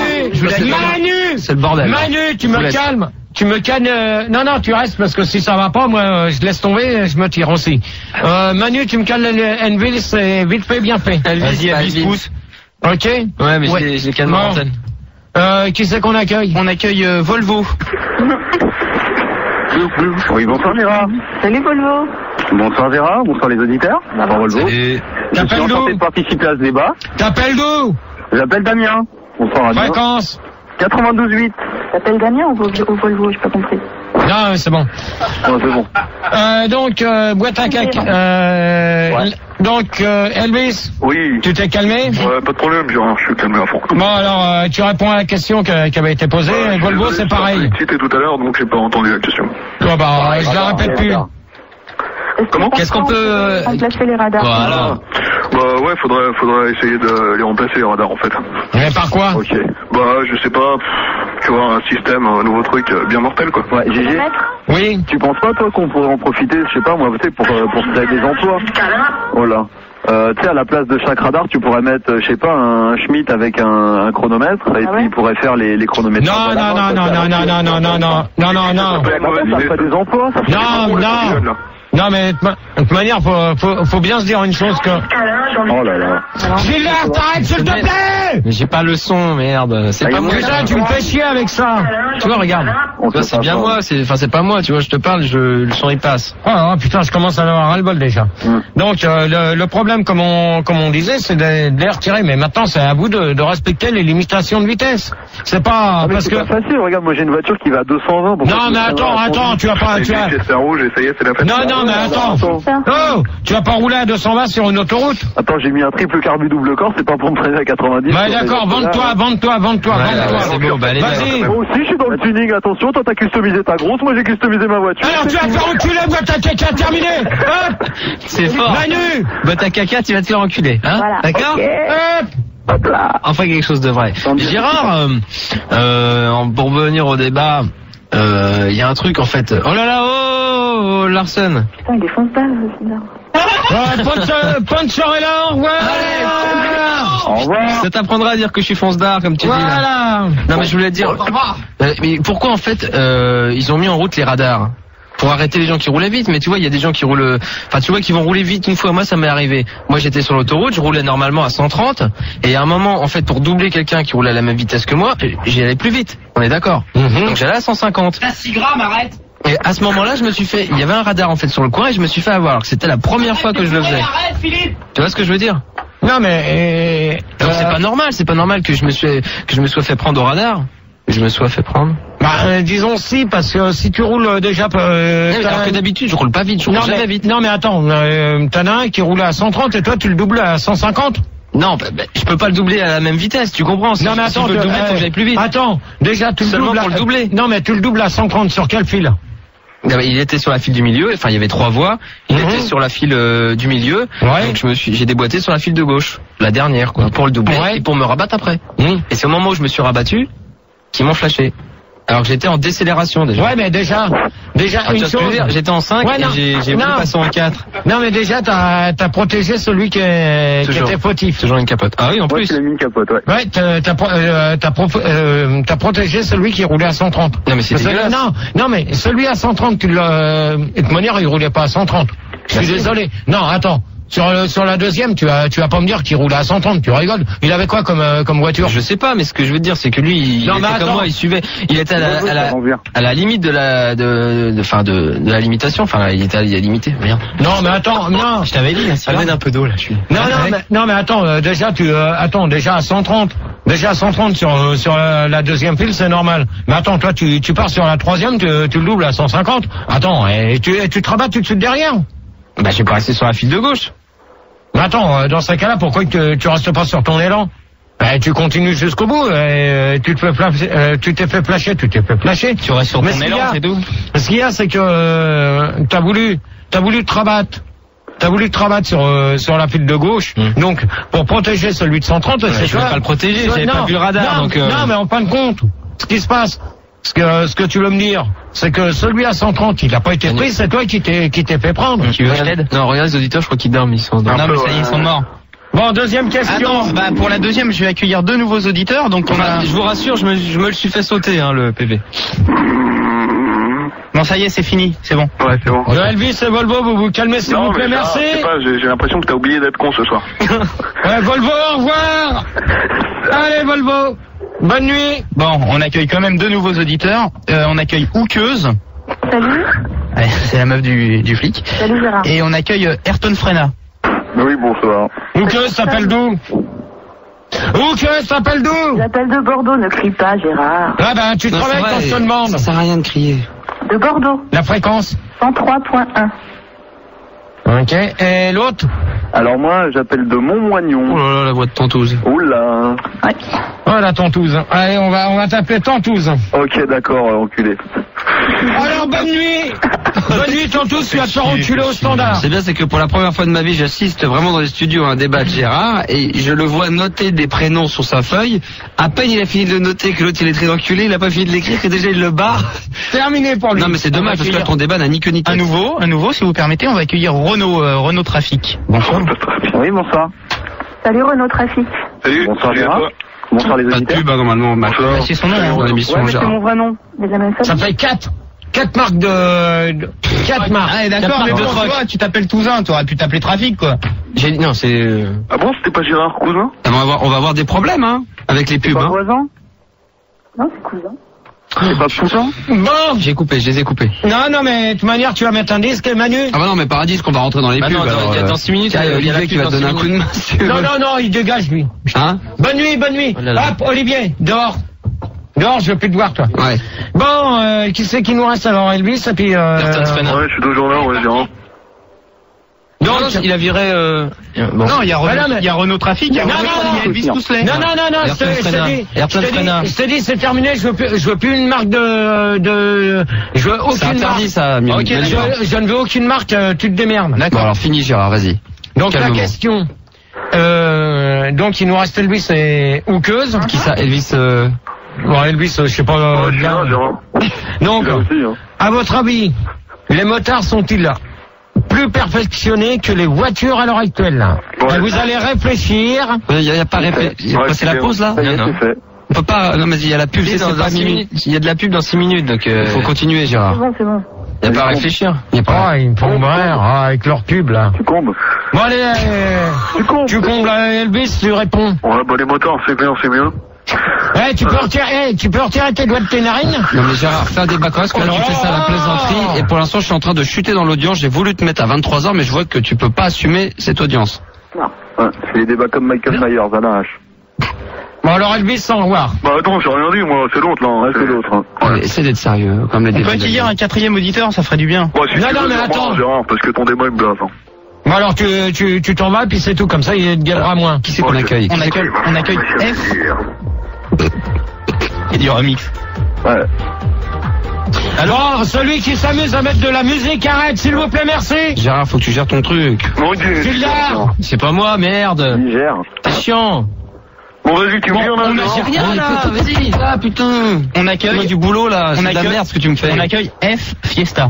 C'est le bordel. Manu, tu me calmes. Tu me calmes. Non, tu restes parce que si ça va pas, moi, je laisse tomber, je me tire aussi. Manu, tu me calmes Elvis, c'est vite fait, bien fait. Elvis pousse. Ok. Ouais, mais je les calme en antenne. Qui c'est qu'on accueille? On accueille Volvo. Oui, bonsoir Gérard. Salut Volvo. Bonsoir Gérard, bonsoir les auditeurs. Bonsoir Volvo. Salut. Je suis enchanté de participer à ce débat. T'appelles d'où? J'appelle Damien. Bonsoir Damien. Fréquence 92.8. T'appelles Damien ou Volvo? J'ai pas compris. Non, c'est bon. Non, c'est bon. Donc, boîte à caca. Donc, Elvis. Oui. Tu t'es calmé? Ouais, pas de problème, Gérard, je suis calmé à fond. Bon, alors, tu réponds à la question qui avait été posée. Volvo, c'est pareil. J'ai cité tout à l'heure, donc j'ai pas entendu la question. Je la répète plus. Comment? Qu'est-ce qu'on peut remplacer les radars? Voilà. Bah ouais, faudrait essayer de les remplacer les radars en fait. Mais par quoi? Ok. Bah je sais pas, tu vois, un système, un nouveau truc bien mortel quoi. Ouais, GG, Oui. tu penses pas toi qu'on pourrait en profiter, je sais pas moi, tu sais, pour créer des emplois? Oh là. Tu sais, à la place de chaque radar, tu pourrais mettre, je sais pas, un Schmitt avec un chronomètre, et puis il pourrait faire les chronomètres. Non. Ça fait des emplois, ça fait Non. Non, mais de toute manière, faut bien se dire une chose que... Oh là là. Gilles, t'arrêtes, s'il te plaît! Mais j'ai pas le son, merde. C'est pas moi. Putain, tu me fais chier avec ça. Tu vois, regarde. Tu vois, c'est bien moi. C'est pas moi. Tu vois, je te parle, le son il passe. Oh putain, je commence à en avoir ras-le-bol déjà. Donc le problème, comme on disait, c'est de les retirer. Mais maintenant, c'est à vous de respecter les limitations de vitesse. C'est pas parce que. C'est pas facile. Regarde, moi j'ai une voiture qui va à 220. Non, mais attends, tu vas pas. C'est rouge, ça y est, c'est la fête. Non, mais attends. Oh, tu vas pas rouler à 220 sur une autoroute. Attends, j'ai mis un triple carbu double corps, c'est pas pour me traîner à 90. Bah d'accord, vende-toi. C'est bon, bah allez. Vas-y. Moi aussi, je suis dans le tuning, attention, toi t'as customisé ta grosse, moi j'ai customisé ma voiture. Alors tu vas te faire enculer, t'as caca terminé. Hop. C'est fort. Manu. Bah ta caca, tu vas te faire enculer, hein? Voilà. D'accord? Hop là. Enfin quelque chose de vrai. Gérard, pour revenir au débat, il y a un truc en fait. Oh là là, oh Larsen. Putain, il est fonce-dalle, c'est bizarre. Puncher est là, au revoir. Au revoir. Ça t'apprendra à dire que je suis fonce-dard, comme tu dis là. Voilà. Non mais je voulais dire. Mais pourquoi en fait ils ont mis en route les radars? Pour arrêter les gens qui roulaient vite, mais tu vois, il y a des gens qui roulent, enfin, tu vois, qui vont rouler vite une fois. Moi, ça m'est arrivé. Moi, j'étais sur l'autoroute, je roulais normalement à 130, et à un moment, en fait, pour doubler quelqu'un qui roulait à la même vitesse que moi, j'y allais plus vite. On est d'accord? Donc, j'allais à 150. T'as 6 grammes, arrête. Et à ce moment-là, je me suis fait, il y avait un radar, en fait, sur le coin, et je me suis fait avoir. Alors que c'était la première fois que je le faisais. Arrête, Philippe. Tu vois ce que je veux dire? Non, mais, donc, c'est pas normal que je me sois fait prendre au radar. Je me sois fait prendre. Bah, disons si, parce que si tu roules déjà... alors que d'habitude, je roule pas vite, je roule jamais vite. Non, mais attends, t'en as un qui roule à 130 et toi, tu le doubles à 150? Non, je peux pas le doubler à la même vitesse, tu comprends? Non, mais attends, si je veux le doubler, faut que j'aille plus vite. Attends, déjà, tu le doubles pour le doubler. Non, mais tu le doubles à 130 sur quel fil? Il était sur la file du milieu, enfin il y avait 3 voies, il était sur la file du milieu, donc j'ai déboîté sur la file de gauche, la dernière quoi, pour le doubler et pour me rabattre après. Et c'est au moment où je me suis rabattu qu'ils m'ont flashé. Alors que j'étais en décélération déjà. Ouais, mais déjà une chose. J'étais en 5 et j'ai voulu passer en 4. Non, mais déjà t'as protégé celui qui était fautif. Toujours une capote. Ah oui, en plus. Tu l'as mis une capote, ouais. Ouais, t'as protégé celui qui roulait à 130. Non, mais c'est dégueulasse. Non, mais celui à 130, de toute manière, il roulait pas à 130. Je suis désolé. Non, attends. Sur la deuxième, tu vas pas me dire qu'il roulait à 130, tu rigoles. Il avait quoi comme voiture? Je sais pas, mais ce que je veux dire, c'est que lui, il était comme moi, il suivait, il était à la limite de la limitation, enfin, il était limité, rien. Non, mais attends, non. Je t'avais dit, amène un peu d'eau, là, je suis. Non, mais attends, déjà à 130. Déjà à 130 sur la deuxième file, c'est normal. Mais attends, toi, tu pars sur la troisième, tu le doubles à 150. Attends, et tu te rabats tout de suite derrière? Bah, je vais pas rester sur la file de gauche. Mais attends, dans ce cas-là, pourquoi tu restes pas sur ton élan? Tu continues jusqu'au bout, tu t'es fait flasher. Tu restes sur ton élan, c'est tout. Ce qu'il y a, c'est que t'as voulu te rabattre. T'as voulu te rabattre sur la file de gauche. Donc, pour protéger celui de 130, c'est je vais pas le protéger, j'avais pas vu le radar. Non, mais en fin de compte, ce qui se passe, ce que tu veux me dire, c'est que celui à 130, il a pas été pris, c'est toi qui t'es fait prendre. Tu veux que je t'aide? Non, regarde les auditeurs, je crois qu'ils dorment, ils sont Non, mais ça y est, ils sont morts. Bon, deuxième question. Attends, pour la deuxième, je vais accueillir 2 nouveaux auditeurs, donc je vous rassure, je me le suis fait sauter, hein, le PV. Non, ça y est, c'est fini, c'est bon. Ouais, c'est bon. Elvis et Volvo, vous vous calmez s'il vous plaît, merci. Je sais pas, j'ai l'impression que t'as oublié d'être con ce soir. Ouais, Volvo, au revoir. Allez, Volvo. Bonne nuit. Bon, on accueille quand même 2 nouveaux auditeurs. On accueille Houqueuse. Salut. Ouais, c'est la meuf du flic. Salut Gérard. Et on accueille Ayrton Frena. Oui, bonsoir. Houqueuse t'appelle d'où? Houqueuse t'appelle d'où? J'appelle de Bordeaux, ne crie pas Gérard. Ah ben, tu travailles quand je te demande. Ça sert à rien de crier. De Bordeaux. La fréquence? 103.1. Ok, et l'autre? Alors moi, j'appelle de Montmoignon. Oh là là, la voix de Tantouse. Oula. Ouais. Voilà, Tantouze. Allez, on va t'appeler Tantouze. Ok, d'accord, enculé. Alors, bonne nuit. Bonne nuit, Tantouze, tu vas te faire enculer au standard. C'est bien, c'est que pour la première fois de ma vie, j'assiste vraiment dans les studios à un débat de Gérard et je le vois noter des prénoms sur sa feuille. À peine il a fini de le noter que l'autre il est très enculé, il a pas fini de l'écrire et déjà il le barre. Terminé pour lui. Non mais c'est dommage parce que là ton débat n'a ni queue ni tête. Un nouveau, si vous permettez, on va accueillir Renault Trafic. Bonsoir. Oui, bonsoir. Salut Renault Trafic. Salut. Bonsoir Gérard. Bonsoir les Pas de auditeurs. pub, normalement. C'est son nom, Dans l'émission, Ouais, mais c'est Gérard. mon vrai nom. Déjà même Ça fait 4 marques de 4 marques. Ah, d'accord, mais bon, toi, tu t'appelles Touzin, tu aurais pu t'appeler Trafic, quoi. Non, c'est... Ah bon, c'était pas Gérard Cousin? On va avoir des problèmes, hein, avec les pubs, Pas hein. voisin? Non, c'est cousin. C'est pas cousin? Bon. Je les ai coupés. Non, mais de toute manière, tu vas mettre un disque, Manu. Ah bah non, mais Paradis, qu'on va rentrer dans les pubs. non, alors, dans 6 minutes, tiens, il y a la Olivier pub qui va dans te donner 6 un coup de main. si tu veux. Non, il dégage, lui. Hein? Bonne nuit. Oh là là. Hop, Olivier, dehors. Dehors, je veux plus te voir, toi. Ouais. Bon, qui c'est qui nous reste alors, Elvis, et puis Ayrton Senna. Ouais, je suis toujours là, ouais, Gérard. Donc, il a viré... Bon. Non, il y a Renault Trafic, il y a Non, Renault, non, il y a Elvis Touslet. Non, Ayrton Senna. je t'ai dit, c'est terminé, je veux plus une marque de, je veux C'est aucune marque. interdit, ça, Manu. Ok, je ne veux aucune marque, tu te démerdes. Bon, alors fini, Gérard, vas-y. Donc, la Calmement. question, donc, il nous reste Elvis et Houqueuse. Qui ça, Elvis Bon, Elvis, je sais pas, Ouais, je suis là, Gérard. Donc, Je suis là aussi, hein. à votre avis, les motards sont-ils plus perfectionnés que les voitures à l'heure actuelle? Ouais. Et vous allez réfléchir. Il n'y a pas réfléchi. Ouais, C'est la c'est pause, là? Ça y est, Non, non. c'est fait. On peut pas, non, mais il y a la pub, c'est Dans pas 6 minutes. minutes. Il y a de la pub dans 6 minutes, donc... Faut continuer, Gérard. C'est bon. Il n'y a pas à réfléchir. Il y a pas. Ah, ils me font brère, avec leur pub, là. Tu combes. Bon, allez, tu combles Elvis, tu réponds. Ouais, bah les motards, c'est bien, c'est mieux. Tu peux retirer tes doigts de tes narines? Non mais Gérard, fais un débat quand même, parce que là tu fais ça à la plaisanterie, et pour l'instant je suis en train de chuter dans l'audience, j'ai voulu te mettre à 23h, mais je vois que tu peux pas assumer cette audience. Ouais, c'est des débats comme Michael Myers à l'arrache. Bon, alors Elvis, sans revoir. Bah attends, j'ai rien dit, moi, c'est l'autre, là. Ouais, c'est l'autre. Hein. Allez, essaie d'être sérieux, comme les On peut débats. accueillir un 4e auditeur, ça ferait du bien. Bon, si Non, tu non, veux, mais je attends. m'en Gérard, parce que ton débat, il me blase, hein. Bon, alors tu t'en vas, puis c'est tout, comme ça, il te gagnera moins. Qui c'est qu'on accueille? On accueille F. Il y aura un mix. Ouais. Alors, celui qui s'amuse à mettre de la musique, arrête, s'il vous plaît, merci. Gérard, faut que tu gères ton truc. Non, tu Gilda. C'est pas moi, merde. Niger. C'est chiant. Bon, vas-y, tu me dis, on a J'ai rien là, vas-y. Ah putain. On Fais-moi accueille, du boulot là, c'est de la merde ce que tu me fais. on accueille F Fiesta.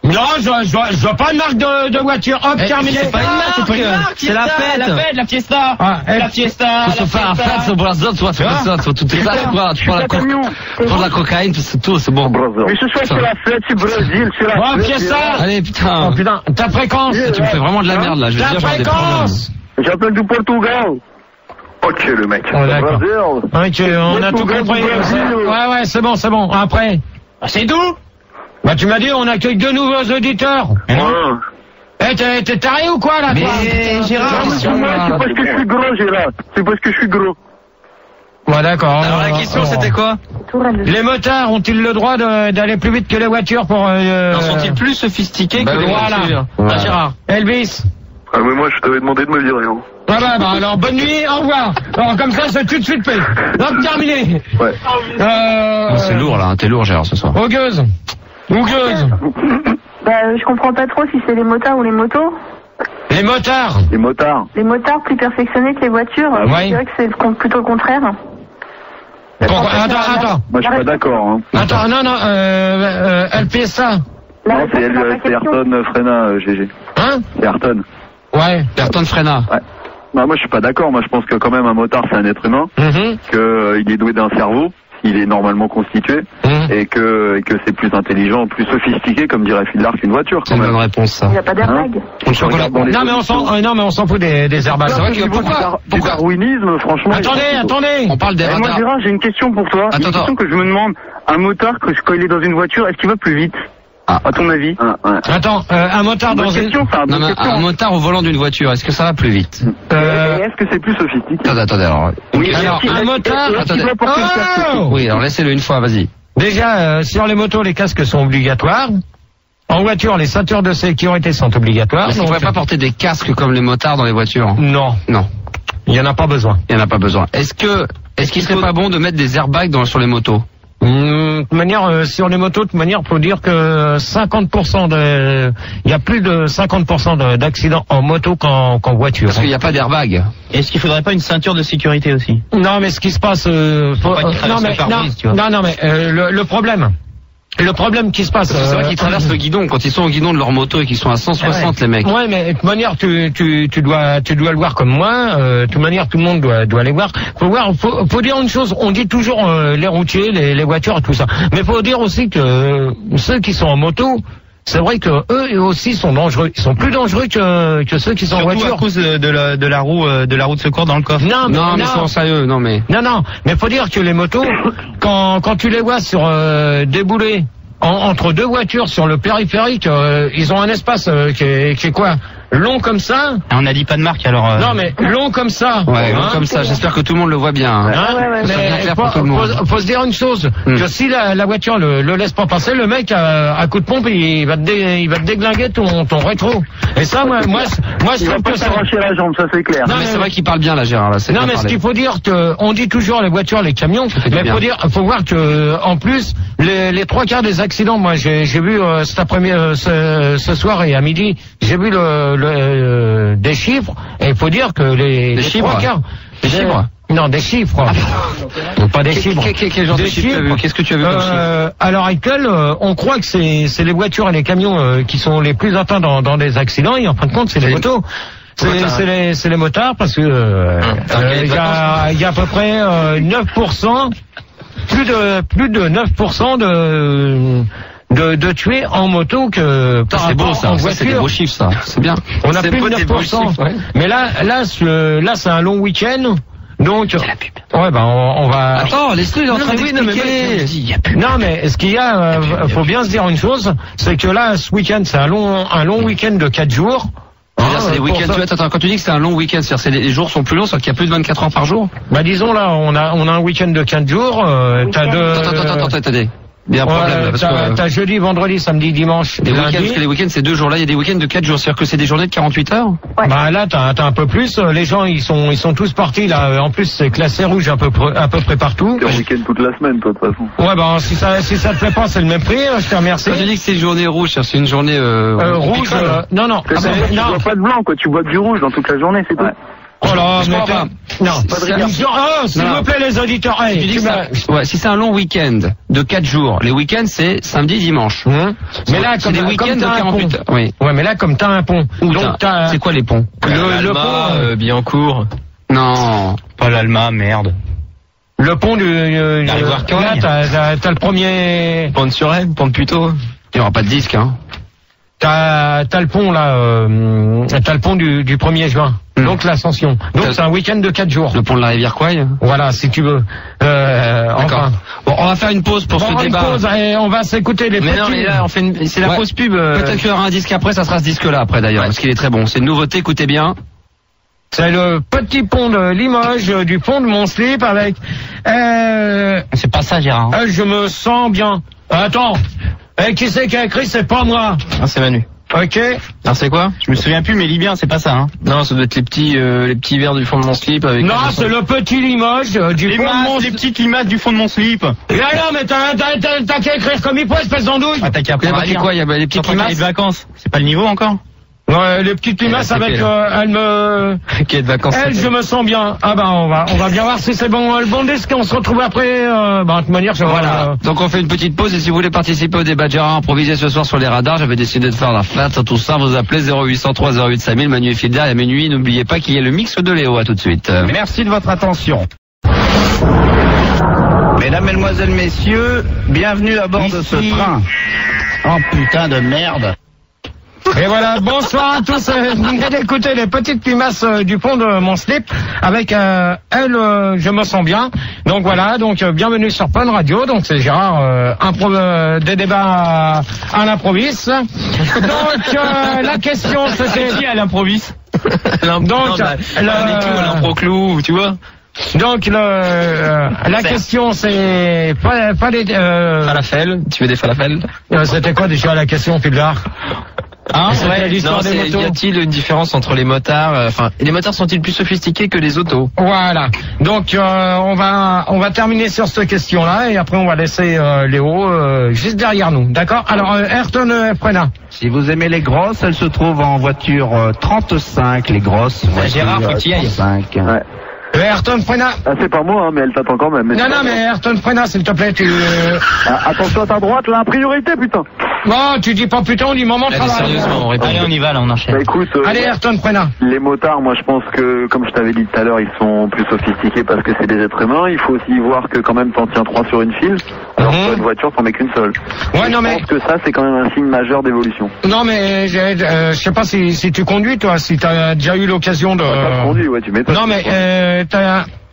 Non, je vois pas une marque de voiture. Hop, terminé. C'est pas une marque, c'est pas une marque, c'est la fête. la Fiesta. Ah, La Fiesta. Tout se fait à faire, c'est pour la zone, soit tout est là, quoi. Tu prends la cocaïne, c'est tout, c'est bon. Mais ce soir, c'est la fête, c'est Brésil, c'est la Bon, fête. pièce ça. Allez, putain. Oh putain, ta fréquence. Tu me fais vraiment de la merde là, je veux Ta dire, j'ai des problèmes. fréquence. J'appelle du Portugal. Ok, le mec. Oh, d'accord. Brésil. Ok, on a tout compris. Ouais, c'est bon. Après. C'est tout? Bah, tu m'as dit, on accueille 2 nouveaux auditeurs. Ouais. T'es taré ou quoi, là, toi? Gérard, C'est parce que je suis gros, Gérard. C'est parce que je suis gros. Ouais, d'accord. Alors la question c'était quoi? Les motards ont-ils le droit d'aller plus vite que les voitures pour... Sont-ils plus sophistiqués que les voilà. voitures? Voilà. Ah, Gérard. Elvis. Ah, mais moi, je t'avais demandé de me virer, hein. Bah, alors, bonne nuit, au revoir. Alors, comme ça, c'est tout de suite fait. Hop, terminé. Ouais. C'est lourd là, t'es lourd Gérard ce soir. Houqueuse. Bah, je comprends pas trop si c'est les motards ou les motos. Les motards. Les motards. Les motards plus perfectionnés que les voitures. ouais. Je dirais que c'est plutôt le contraire. Attends. Moi, je suis pas d'accord, hein. Attends, non, LPSA. Non, c'est Ayrton Frena, GG. Hein? C'est Ayrton. Ouais. Ayrton Frena. Ouais. Bah, moi, je suis pas d'accord. Moi, je pense que quand même un motard, c'est un être humain, qu'il est doué d'un cerveau, il est normalement constitué, et que c'est plus intelligent, plus sophistiqué, comme dirait Phil qu'une voiture. C'est une bonne réponse ça. Il n'y a pas d'airbag. Non, mais on s'en fout des airbags. C'est vrai que Du darwinisme, franchement. Attendez. On parle des Moi, radars. Gérard, j'ai une question pour toi. Une question que je me demande. Un motard, quand il est dans une voiture, est-ce qu'il va plus vite? À ton avis? Attends, un motard dans une... Non, mais un motard au volant d'une voiture, est-ce que ça va plus vite? Et est-ce que c'est plus sophistiqué? Attendez, alors. Oui, alors, un motard... Attendez. Oh Oui, alors laissez-le une fois, vas-y. Déjà, sur les motos, les casques sont obligatoires. En voiture, les ceintures de sécurité sont obligatoires. Est-ce qu'on ne pourrait pas porter des casques comme les motards dans les voitures? Non. Non. Il y en a pas besoin. Il y en a pas besoin. Est-ce qu'il serait pas bon de mettre des airbags sur les motos? De manière, sur les motos, de manière, faut dire que 50% il y a plus de 50% d'accidents en moto qu'en voiture. Parce qu'il n'y a pas d'airbag. Est-ce qu'il faudrait pas une ceinture de sécurité aussi? Non, mais ce qui se passe, le problème qui se passe. C'est vrai qu'ils traversent le guidon quand ils sont au guidon de leur moto et qu'ils sont à 160 les mecs. Ouais, mais de toute manière tu dois le voir comme moi. De toute manière tout le monde doit les voir. Faut dire une chose. On dit toujours les routiers, les voitures et tout ça. Mais faut dire aussi que ceux qui sont en moto, c'est vrai que eux aussi sont dangereux. Ils sont plus dangereux que ceux qui sont en voiture. Surtout à cause de la roue de secours dans le coffre. Non, mais c'est sérieux. Non, mais faut dire que les motos, quand tu les vois sur débouler entre deux voitures sur le périphérique, ils ont un espace qui est quoi? Long comme ça. On n'a dit pas de marque alors. Non mais long comme ça. Ouais, long comme ça. J'espère que tout le monde le voit bien. Mais faut se dire une chose, que si la voiture le laisse pas passer, le mec à coup de pompe il va te déglinguer ton rétro. Et ça moi je trouve que s'arracher la jambe, ça c'est clair. Non mais c'est vrai qu'il parle bien là, Gérard. Là, non mais ce qu'il faut dire que on dit toujours les voitures, les camions, mais faut voir que en plus les trois quarts des accidents, moi j'ai vu cet après-midi, ce soir et à midi, j'ai vu des chiffres, et il faut dire que les trois quarts. Des chiffres? Non, des chiffres. Pas des chiffres. Quel genre de chiffres? Qu'est-ce que tu as vu comme chiffre? À l'heure actuelle, on croit que c'est les voitures et les camions qui sont les plus atteints dans des accidents, et en fin de compte, c'est les motos. C'est les motards, parce que il y a à peu près 9%, plus de 9% de tuer en moto que par rapport en voiture. C'est des beaux chiffres, ça. C'est bien. On a plus de 9%. Ouais. Mais là, c'est un long week-end. Donc, ouais, on va. Attends, laisse-le, il est en train d'expliquer. Non, mais ce qu'il y a, faut bien se dire une chose, c'est que là, ce week-end, c'est un long week-end de 4 jours. C'est des week-ends. Attends, quand tu dis que c'est un long week-end, c'est-à-dire les jours sont plus longs, c'est-à-dire qu'il y a plus de 24 heures par jour? Bah, disons là, on a un week-end de 4 jours, Attendez. Il y a un problème, parce que t'as jeudi, vendredi, samedi, dimanche, des week-ends, parce que les week-ends c'est 2 jours. Là, il y a des week-ends de 4 jours. C'est-à-dire que c'est des journées de 48 heures? Ouais. Bah, là, t'as un peu plus. Les gens, ils sont tous partis, là. En plus, c'est classé rouge à peu près partout. C'est un week-end toute la semaine, toi, de toute façon. Ouais, bah, si ça te plaît pas, c'est le même prix. Je te remercie. J'ai dit que c'est une journée rouge, c'est une journée, rouge, non. Tu bois pas de blanc, quoi. Tu bois du rouge dans toute la journée, c'est tout. Oh là, s'il vous plaît, les auditeurs. Si c'est un long week-end de 4 jours, les week-ends c'est samedi, dimanche. Mais là, comme des week-ends de 48 heures. Oui. Ouais, mais là, comme t'as un pont. C'est quoi les ponts? Le pont, Billancourt. Non. Pas l'Alma, merde. Le pont là, t'as le premier. Pont de Suresnes, pont de Puteaux. Il n'y aura pas de disque, hein. T'as le pont là, t'as le pont du 1er juin. Donc l'Ascension. Donc c'est un week-end de 4 jours. Le pont de la rivière Quoy. Voilà, si tu veux. D'accord. Enfin. Bon, on va faire une pause pour ce débat. Pause et on va s'écouter les petits. Mais non, mais là, c'est la pause pub. Peut-être qu'il y aura un disque après, ça sera ce disque-là après d'ailleurs, parce qu'il est très bon. C'est une nouveauté, écoutez bien. C'est le petit pont de Limoges, du pont de Montslip avec... C'est pas ça, Gérard. Je me sens bien. Attends. Qui c'est qui a écrit? C'est pas moi. Ah, c'est Manu. Ok. Alors c'est quoi? Je me souviens plus, mais lis bien, c'est pas ça, hein. Non, ça doit être les petits verres du fond de mon slip avec. Non, c'est le petit Limoges du fond de mon slip. Les petites limaces du fond de mon slip. Et alors, mais t'as qu'à écrire comme il faut, espèce d'andouille. Ah, t'as qu'à apprendre à lire. Quoi? Il y a les petites limaces. Les vacances. C'est pas le niveau encore? Ouais, les petites limaces avec je me sens bien. Ah bah on va bien voir si c'est bon le bon disque. On se retrouve après. De toute manière, voilà. Donc on fait une petite pause et si vous voulez participer au débat de Gérard improvisé ce soir sur les radars, j'avais décidé de faire la fête, tout ça. Vous appelez 0803 08 5000. Manu et Fidel à minuit. N'oubliez pas qu'il y a le mix de Léo. À tout de suite. Merci de votre attention. Mesdames, Mesdemoiselles, Messieurs, bienvenue à bord de ce train. Oh putain de merde. Et voilà, bonsoir à tous. Vous venez d'écouter les petites limaces du pont de mon slip avec je me sens bien. Donc voilà, bienvenue sur Fun Radio. Donc c'est Gérard, des débats à l'improviste. Donc la question c'était qui à l'improviste? Donc à l'impro-clou, tu vois. Donc la question c'est falafel, tu veux des falafels? C'était quoi déjà la question, Fidlar? l'histoire des motos. Y a-t-il une différence entre les motards, les motards sont-ils plus sophistiqués que les autos? Voilà. Donc on va terminer sur cette question-là et après on va laisser Léo juste derrière nous. D'accord? Alors Ayrton Prena. Si vous aimez les grosses, elles se trouvent en voiture 35, les grosses. Gérard, faut qu'il y aille. 35. Ouais. Ayrton Prena. Ah, c'est pas moi, hein, mais elle t'attend quand même. Non, mais Ayrton Prena, s'il te plaît, attention à ta droite, là, priorité, putain. Non, tu dis pas putain, on dit moment de travail. Sérieusement, on répond. Allez, on y va, là, on enchaîne. Bah, écoute, allez, Ayrton Prena. Les motards, moi, je pense que, comme je t'avais dit tout à l'heure, ils sont plus sophistiqués parce que c'est des êtres humains. Il faut aussi voir que quand même t'en tiens 3 sur une file. Alors sur une voiture, t'en mets qu'une seule. Ouais, non, mais. Je pense que ça, c'est quand même un signe majeur d'évolution. Non, mais, je sais pas si tu conduis, toi, si t'as déjà eu l'occasion de. Pas conduit, ouais, tu m'étonnes. Non, mais,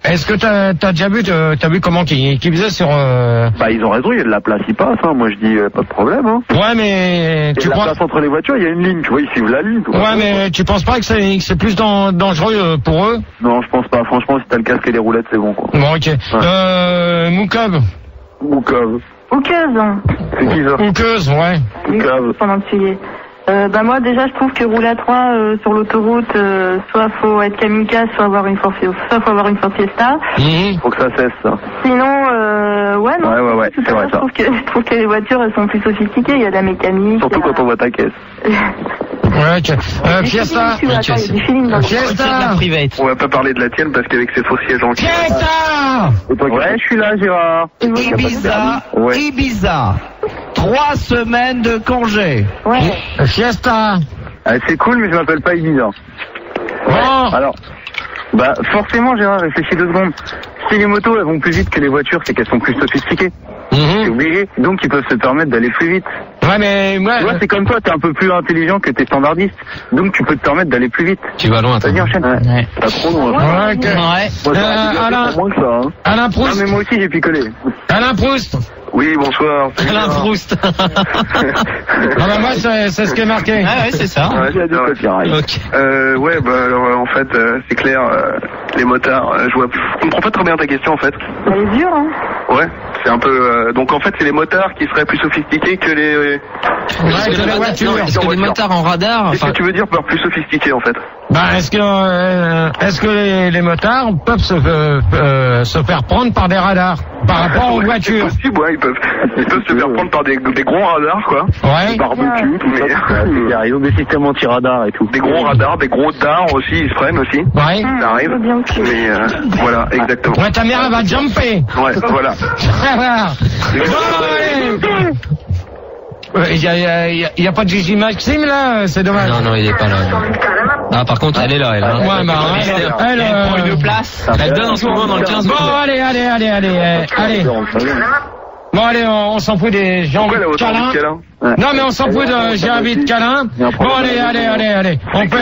est-ce que t'as déjà vu comment qu'ils faisaient sur Bah ils ont raison, il y a de la place, ils passent, hein. Moi je dis pas de problème, hein. Ouais, mais tu crois... la place entre les voitures, il y a une ligne, tu vois, ils suivent la ligne. Ouais, mais tu penses pas que c'est plus dangereux pour eux? Non, je pense pas. Franchement, si t'as le casque et les roulettes, c'est bon, quoi. Bon, ok. Ouais. Moukov. Oukeuse. C'est qui ça? Oukeuse, ouais. Oukeuse. Pendant que tu y es. Bah moi déjà je trouve que rouler à 3 sur l'autoroute, soit faut être kamikaze, soit avoir une Ford Fiesta. Faut que ça cesse ça. Sinon ouais non. Ouais, c'est vrai ça. Je trouve que les voitures elles sont plus sophistiquées, il y a de la mécanique. Surtout quand on voit ta caisse. Ouais, ok. Fiesta. Fiesta. On va pas parler de la tienne parce qu'avec ses faux sièges en Fiesta. Ouais, je suis là, Gérard. Ibiza. 3 semaines de congé. Ouais. Fiesta. C'est cool, mais je m'appelle pas Ibiza. Bon. Alors, bah forcément, Gérard, réfléchis 2 secondes. Si les motos elles vont plus vite que les voitures, c'est qu'elles sont plus sophistiquées. C'est obligé. Donc ils peuvent se permettre d'aller plus vite. Ouais, mais moi. Tu vois, c'est comme toi, t'es un peu plus intelligent que tes standardistes. Donc tu peux te permettre d'aller plus vite. Tu vas loin, toi. Vas-y, enchaîne. Ouais. Pas trop loin. Ouais, ok. Moi, Alain. Moins que ça, hein. Alain Proust. Non, mais moi aussi j'ai picolé. Alain Proust. Oui, bonsoir. Alain Proust. Ah bah moi c'est ce qui est marqué. Ah ouais, c'est ça. Ouais, ouais, bah alors en fait, c'est clair, les motards, je comprends pas très bien ta question en fait. Elle est dure, hein. Ouais, c'est un peu... donc en fait, c'est les motards qui seraient plus sophistiqués que les... Est-ce que les motards en radar... Qu'est-ce que tu veux dire par plus sophistiqués en fait? Bah est-ce que les motards peuvent se faire prendre par des radars par rapport aux voitures? C'est possible, ouais, ils peuvent se faire prendre par des gros radars, quoi. Ouais. Des barbecues, mais... Ils ont des systèmes anti-radars et tout. Des gros radars, des gros dards aussi, ils se prennent aussi. Ouais. Ça arrive. Mais voilà, exactement. Ouais, ta mère elle va jumper. Ouais, voilà. Il y a pas de Gigi Maxime là, c'est dommage. Non, il est pas là. Ah, par contre, elle est là, elle. Ouais, bah, elle prend une place. Elle donne en ce moment dans le 15 minutes. Bon, allez. Bon, allez, on s'en fout des gens de câlin. Non, mais on s'en fout de j'ai envie de câlin. Bon, allez. On peut...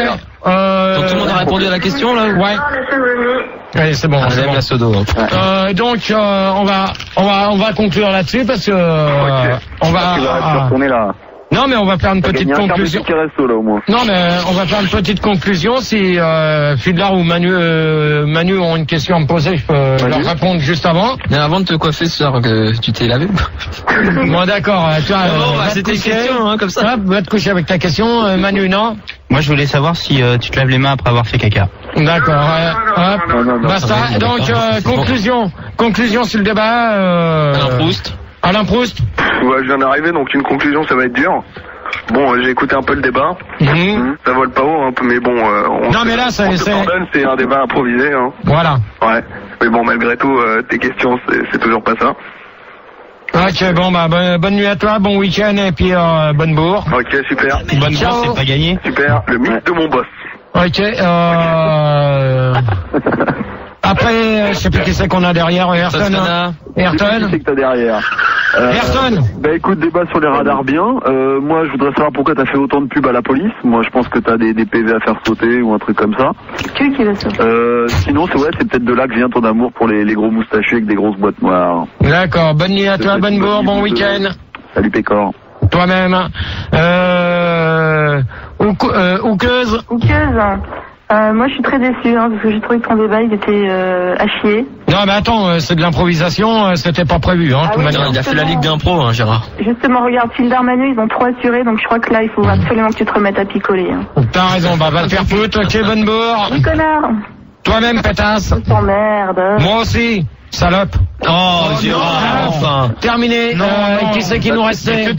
Donc tout le monde a répondu à la question, là? Ouais. Allez, c'est bon. J'aime la sodo. Donc, on va conclure là-dessus parce que, on va... Tu vas retourner là. Non, mais on va faire une petite conclusion. Resto, là, au moins. Non, mais on va faire une petite conclusion. Si Fidlar ou Manu ont une question à me poser, je peux leur répondre juste avant. Mais avant de te coiffer ce soir, que tu t'es lavé. Bon, d'accord. C'était une question, hein, comme ça. Va te coucher avec ta question, Manu, non? Moi, je voulais savoir si tu te laves les mains après avoir fait caca. D'accord. Hop. Non. Basta. Donc, conclusion sur le débat. Alain Proust. Ouais, je viens d'arriver, donc une conclusion, ça va être dur. Bon, j'ai écouté un peu le débat. Ça vole pas haut, hein, mais bon... mais là, c'est un débat improvisé. Hein. Voilà. Ouais. Mais bon, malgré tout, tes questions, c'est toujours pas ça. Ok, bon, bah, bonne nuit à toi, bon week-end, et puis bonne bourre. Ok, super. Bonne bourre, c'est pas gagné. Super, le mythe de mon boss. Ok, après, je sais plus qui c'est qu'on a derrière, Ayrton. Qui c'est que t'as derrière? Ayrton. Bah écoute, débat sur les radars bien. Moi, je voudrais savoir pourquoi t'as fait autant de pubs à la police. Moi, je pense que t'as des PV à faire sauter ou un truc comme ça. Qui va sauter? Sinon, c'est peut-être de là que vient ton amour pour les gros moustachus avec des grosses boîtes noires. D'accord, bonne nuit à toi, bonne bourre, bon week-end. Salut Pécor. Toi-même. Oukeuse. Moi, je suis très déçue, hein, parce que j'ai trouvé que ton débat, il était à chier. Non, mais attends, c'est de l'improvisation, c'était pas prévu, hein. Ah oui, il a fait la Ligue d'impro, hein, Gérard. Justement, regarde, Phil Darmanu, ils ont 3 assurés, donc je crois que là, il faut absolument que tu te remettes à picoler. Hein. T'as raison, bah va te faire foutre, ok, Bonbour. Oui, connard. Toi-même, pétasse. Je t'emmerde. Moi aussi, salope. Oh, Gérard, enfin. Terminé. Qui c'est qui nous restait?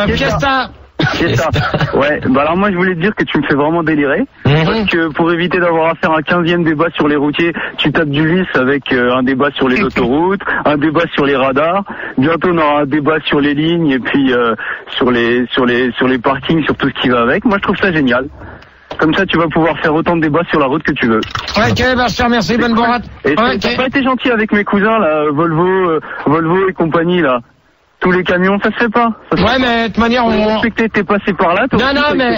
Fiesta. C'est ça. Ouais, bah alors moi je voulais te dire que tu me fais vraiment délirer. Parce que pour éviter d'avoir à faire un 15e débat sur les routiers, tu tapes du lisse avec un débat sur les autoroutes, un débat sur les radars. Bientôt on aura un débat sur les lignes et puis sur les parkings, sur tout ce qui va avec. Moi je trouve ça génial. Comme ça, tu vas pouvoir faire autant de débats sur la route que tu veux. Ok, bah je te remercie, bonne bourrade. Et t'as pas été gentil avec mes cousins là, Volvo et compagnie là. Tous les camions, ça se fait pas. Ouais, mais de toute manière, on respectait, t'es passé par là. Non, mais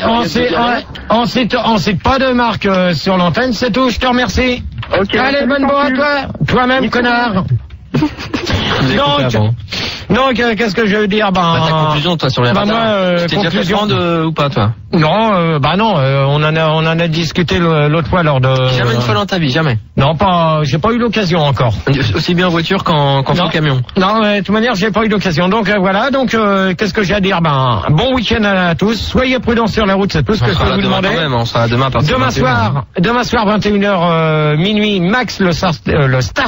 on cite pas de marque sur l'antenne, c'est tout. Je te remercie. Ok. Allez, bonne bourrade, toi-même, connard. Donc, qu'est-ce que je veux dire? Ta conclusion, toi, sur les radars. Tu t'es déjà fait prendre ou pas, toi? Non, on en a discuté l'autre fois lors de... Jamais une fois dans ta vie, jamais? Non, j'ai pas eu l'occasion encore. Aussi bien en voiture qu'en camion? Non, de toute manière, j'ai pas eu l'occasion. Donc, voilà, qu'est-ce que j'ai à dire? Bon week-end à tous. Soyez prudents sur la route, c'est tout ce que je peux vous demander. On sera demain à partir de 21h. Demain soir, 21h minuit, Max, le Star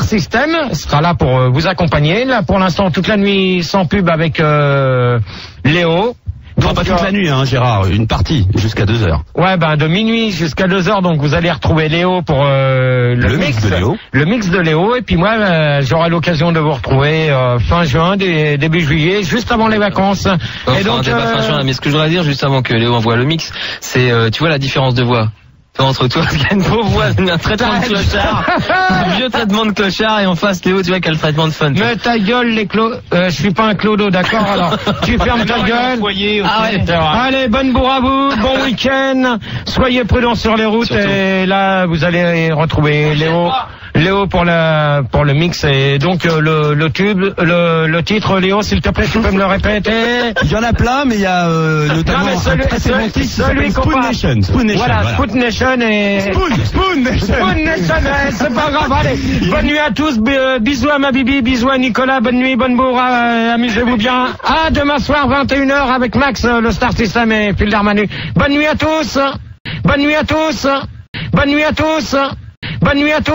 System, sera là pour vous accompagner. Là, pour l'instant, toute la nuit, sans pub avec Léo. Non, pas toute la nuit, hein, Gérard, une partie, jusqu'à 2h. Ouais, de minuit jusqu'à 2h, donc vous allez retrouver Léo pour le mix de Léo. Le mix de Léo, et puis moi, j'aurai l'occasion de vous retrouver fin juin, début juillet, juste avant les vacances. Et donc, fin juin, mais ce que je voudrais dire juste avant que Léo envoie le mix, c'est, tu vois la différence de voix entre toi, qui a une beau voix, un traitement de clochard, un vieux traitement de clochard, et en face Léo, tu vois, qui a le traitement de fun. Mais ta gueule, je suis pas un clodo, d'accord? Alors, tu fermes ta gueule. Allez, bonne bourre à vous, bon week-end, soyez prudents sur les routes, surtout. Et là, vous allez retrouver Léo pour le mix, et donc le titre, Léo, s'il te plaît, tu peux me le répéter? Il y en a plein, mais il y a notamment celui qu'on parle. Spoon Nation. Voilà, Spoon Nation et... Spoon Nation, c'est pas grave, allez. Bonne nuit à tous, bisous à ma bibi, bisous à Nicolas, bonne nuit, bonne bourre, amusez-vous bien. À demain soir, 21h, avec Max, le Star System et Phil Darmanu. Bonne nuit à tous. Bonne nuit à tous. Bonne nuit à tous. Bonne nuit à tous.